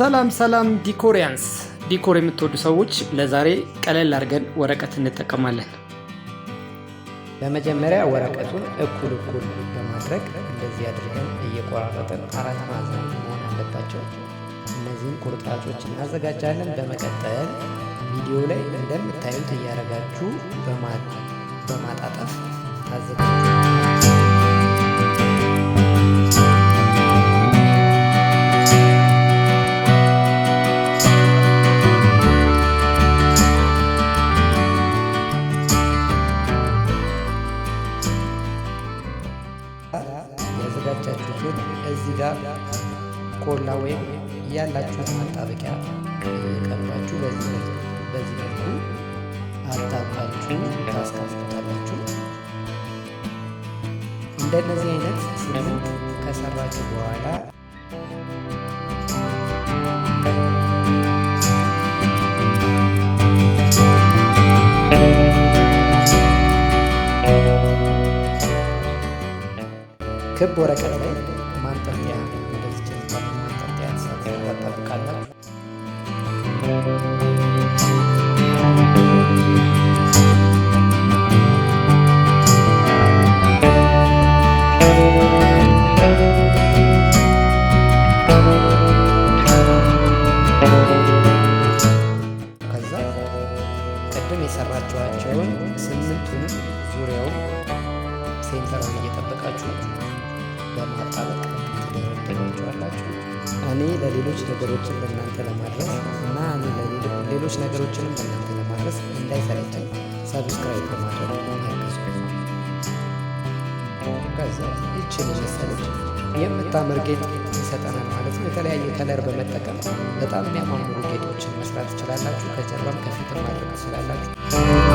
ሰላም ዲኮሪያንስ ዲኮር የምትወዱ ሰዎች ለዛሬ ቀለል አድርገን ወረቀት እንጠቀማለን። በመጀመሪያ ወረቀቱን እኩል በማድረግ እንደዚህ አድርገን እየቆራረጥን አራት ማዕዘን መሆን አለባቸው። እነዚህን ቁርጥራጮች እናዘጋጃለን። በመቀጠል ቪዲዮ ላይ እንደምታዩት እያደረጋችሁ በማጣጠፍ ታዘጋጁ። ያዘጋጃችሁትን እዚህ ጋር ኮላ ወይም ያላችሁን ማጣበቂያ ቀባችሁ በዚህ መልኩ አጣብቃችሁ ታስቀምጣላችሁ። እንደነዚህ አይነት ስምንት ከሰራችሁ በኋላ ክብ ወረቀት ላይ ማንጠልጠያ እንደዚህ ጭንጣት ማንጠልጠያ ታጣብቃላችሁ። ከዛ ቅድም የሰራችኋቸውን ስምንቱንም ዙሪያውን ሴንተሩን እየጠበቃችሁ በማጣበቅ ትደረድሯቸዋላችሁ። እኔ ለሌሎች ነገሮችን ለእናንተ ለማድረስ እና ሌሎች ነገሮችንም ለእናንተ ለማድረስ እንዳይሰለቸኝ ሰብስክራይብ በማድረግ ያገዙ። ከዛ ይችን መሰለች የምታምር ጌጥ ይሰጠናል ማለት ነው። የተለያየ ከለር በመጠቀም በጣም የሚያማምሩ ጌጦችን መስራት ትችላላችሁ። ከጀርባም ከፊትም ማድረግ ትችላላችሁ።